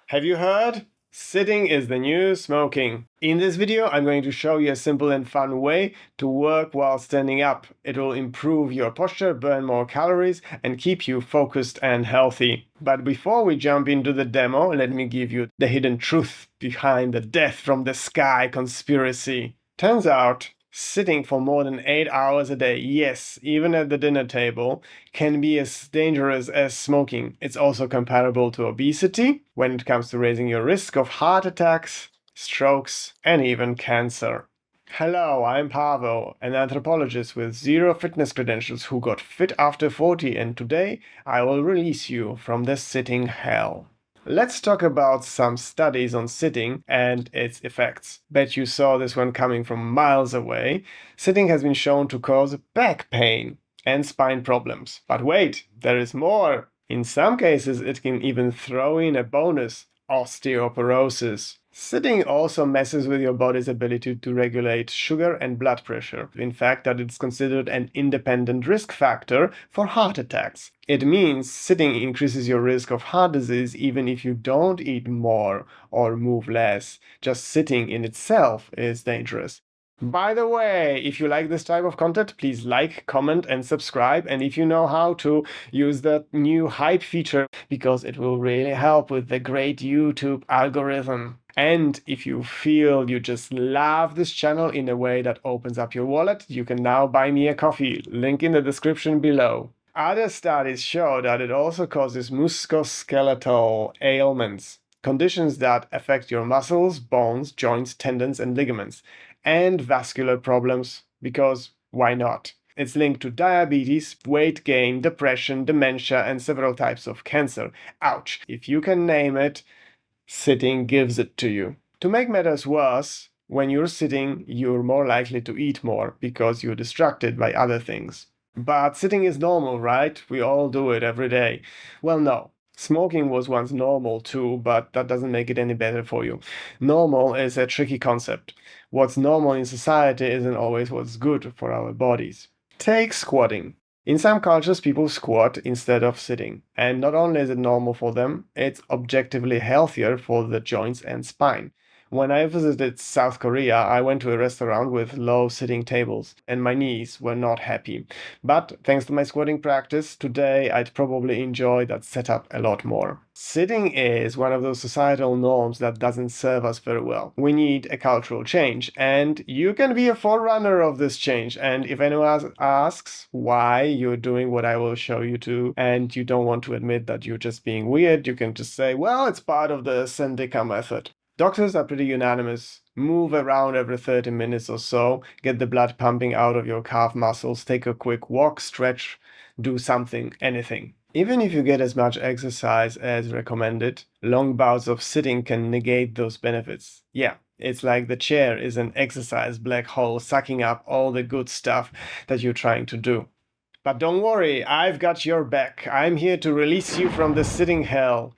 Have you heard? Sitting is the new smoking. In this video, I'm going to show you a simple and fun way to work while standing up. It will improve your posture, burn more calories, and keep you focused and healthy. But before we jump into the demo, let me give you the hidden truth behind the death from the sky conspiracy. Turns out, sitting for more than 8 hours a day, yes, even at the dinner table, can be as dangerous as smoking. It's also comparable to obesity when it comes to raising your risk of heart attacks, strokes, and even cancer. Hello, I'm Pavel, an anthropologist with zero fitness credentials who got fit after 40, and today I will release you from the sitting hell. Let's talk about some studies on sitting and its effects. Bet you saw this one coming from miles away. Sitting has been shown to cause back pain and spine problems. But wait, there is more. In some cases, it can even throw in a bonus: osteoporosis. Sitting also messes with your body's ability to regulate sugar and blood pressure. In fact, that it's considered an independent risk factor for heart attacks. It means sitting increases your risk of heart disease even if you don't eat more or move less. Just sitting in itself is dangerous. By the way, if you like this type of content, please like, comment, and subscribe. And if you know how to, use the new hype feature because it will really help with the great YouTube algorithm. And if you feel you just love this channel in a way that opens up your wallet, you can now buy me a coffee. Link in the description below. Other studies show that it also causes musculoskeletal ailments, conditions that affect your muscles, bones, joints, tendons, and ligaments, and vascular problems, because why not? It's linked to diabetes, weight gain, depression, dementia, and several types of cancer. Ouch! If you can name it, sitting gives it to you. To make matters worse, when you're sitting, you're more likely to eat more because you're distracted by other things. But sitting is normal, right? We all do it every day. Well, no. Smoking was once normal too, but that doesn't make it any better for you. Normal is a tricky concept. What's normal in society isn't always what's good for our bodies. Take squatting. In some cultures, people squat instead of sitting. And not only is it normal for them, it's objectively healthier for the joints and spine. When I visited South Korea, I went to a restaurant with low sitting tables, and my knees were not happy. But thanks to my squatting practice, today I'd probably enjoy that setup a lot more. Sitting is one of those societal norms that doesn't serve us very well. We need a cultural change, and you can be a forerunner of this change. And if anyone asks why you're doing what I will show you to, and you don't want to admit that you're just being weird, you can just say, well, it's part of the Sendika method. Doctors are pretty unanimous. Move around every 30 minutes or so, get the blood pumping out of your calf muscles, take a quick walk, stretch, do something, anything. Even if you get as much exercise as recommended, long bouts of sitting can negate those benefits. Yeah, it's like the chair is an exercise black hole sucking up all the good stuff that you're trying to do. But don't worry, I've got your back. I'm here to release you from the sitting hell.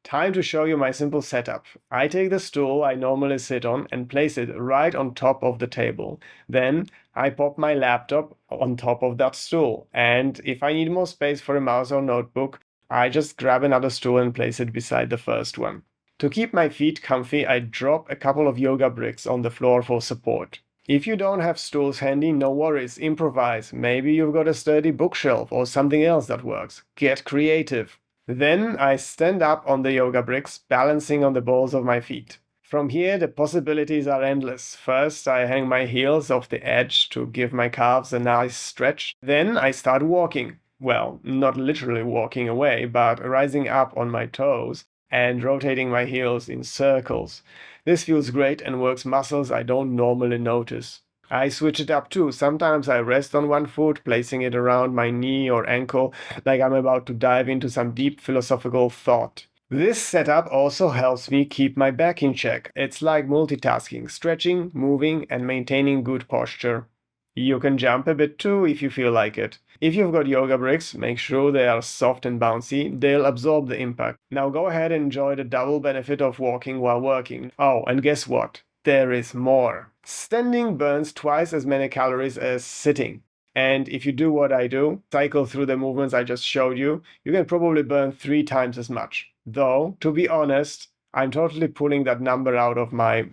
Time to show you my simple setup. I take the stool I normally sit on and place it right on top of the table. Then I pop my laptop on top of that stool. And if I need more space for a mouse or notebook, I just grab another stool and place it beside the first one. To keep my feet comfy, I drop a couple of yoga bricks on the floor for support. If you don't have stools handy, no worries, improvise. Maybe you've got a sturdy bookshelf or something else that works. Get creative. Then I stand up on the yoga bricks, balancing on the balls of my feet. From here, the possibilities are endless. First, I hang my heels off the edge to give my calves a nice stretch. Then I start walking. Well, not literally walking away, but rising up on my toes and rotating my heels in circles. This feels great and works muscles I don't normally notice. I switch it up too. Sometimes I rest on one foot, placing it around my knee or ankle, like I'm about to dive into some deep philosophical thought. This setup also helps me keep my back in check. It's like multitasking, stretching, moving, and maintaining good posture. You can jump a bit too if you feel like it. If you've got yoga bricks, make sure they are soft and bouncy. They'll absorb the impact. Now go ahead and enjoy the double benefit of walking while working. Oh, and guess what? There is more. Standing burns twice as many calories as sitting. And if you do what I do, cycle through the movements I just showed you, you can probably burn 3 times as much. Though, to be honest, I'm totally pulling that number out of my...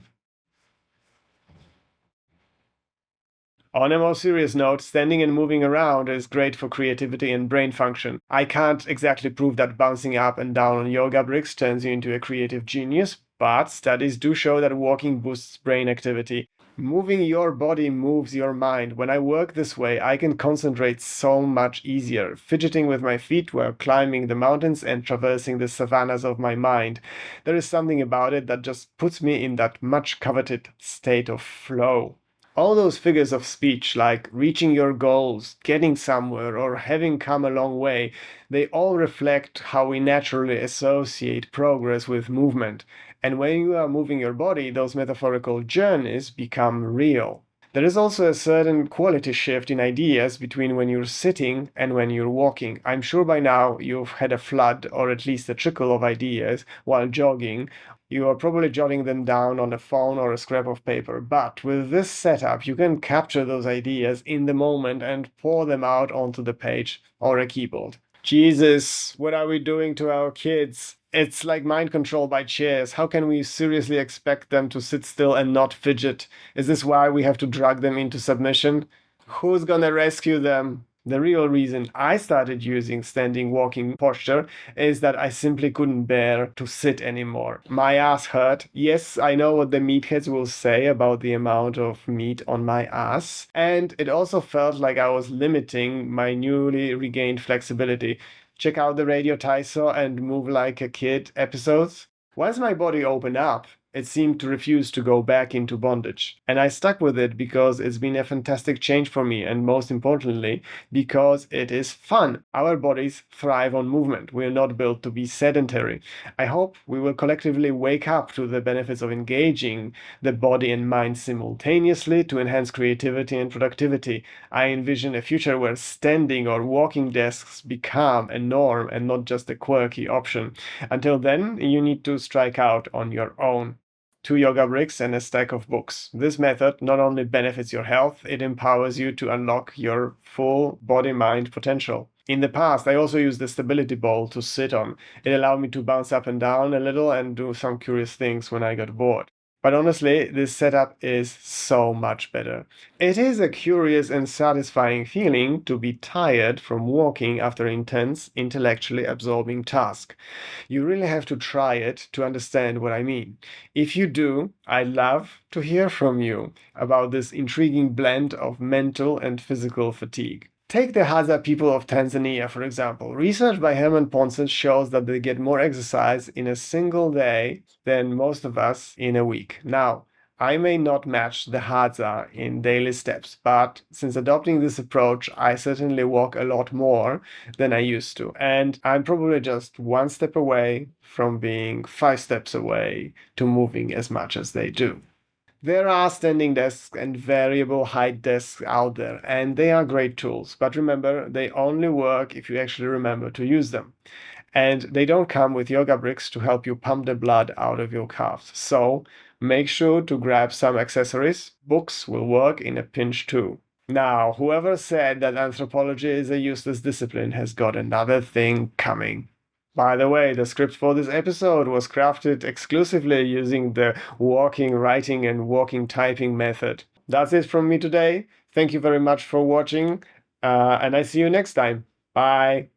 On a more serious note, standing and moving around is great for creativity and brain function. I can't exactly prove that bouncing up and down on yoga bricks turns you into a creative genius, but studies do show that walking boosts brain activity. Moving your body moves your mind. When I work this way, I can concentrate so much easier, fidgeting with my feet while climbing the mountains and traversing the savannas of my mind. There is something about it that just puts me in that much coveted state of flow. All those figures of speech, like reaching your goals, getting somewhere, or having come a long way, they all reflect how we naturally associate progress with movement. And when you are moving your body, those metaphorical journeys become real. There is also a certain quality shift in ideas between when you're sitting and when you're walking. I'm sure by now you've had a flood or at least a trickle of ideas while jogging. You are probably jotting them down on a phone or a scrap of paper, but with this setup, you can capture those ideas in the moment and pour them out onto the page or a keyboard. Jesus, what are we doing to our kids? It's like mind control by chairs. How can we seriously expect them to sit still and not fidget? Is this why we have to drag them into submission? Who's gonna rescue them? The real reason I started using standing walking posture is that I simply couldn't bear to sit anymore. My ass hurt. Yes, I know what the meatheads will say about the amount of meat on my ass. And it also felt like I was limiting my newly regained flexibility. Check out the Radio Taiso and Move Like a Kid episodes. Once my body opened up, it seemed to refuse to go back into bondage. And I stuck with it because it's been a fantastic change for me, and most importantly, because it is fun. Our bodies thrive on movement. We're not built to be sedentary. I hope we will collectively wake up to the benefits of engaging the body and mind simultaneously to enhance creativity and productivity. I envision a future where standing or walking desks become a norm and not just a quirky option. Until then, you need to strike out on your own. 2 yoga bricks and a stack of books. This method not only benefits your health, it empowers you to unlock your full body-mind potential. In the past, I also used the stability ball to sit on. It allowed me to bounce up and down a little and do some curious things when I got bored. But honestly, this setup is so much better. It is a curious and satisfying feeling to be tired from walking after an intense, intellectually absorbing task. You really have to try it to understand what I mean. If you do, I'd love to hear from you about this intriguing blend of mental and physical fatigue. Take the Hadza people of Tanzania, for example. Research by Herman Ponce shows that they get more exercise in a single day than most of us in a week. Now, I may not match the Hadza in daily steps, but since adopting this approach, I certainly walk a lot more than I used to. And I'm probably just one step away from being 5 steps away to moving as much as they do. There are standing desks and variable height desks out there, and they are great tools. But remember, they only work if you actually remember to use them. And they don't come with yoga bricks to help you pump the blood out of your calves. So make sure to grab some accessories. Books will work in a pinch too. Now, whoever said that anthropology is a useless discipline has got another thing coming. By the way, the script for this episode was crafted exclusively using the walking writing and walking typing method. That's it from me today. Thank you very much for watching, and I see you next time. Bye.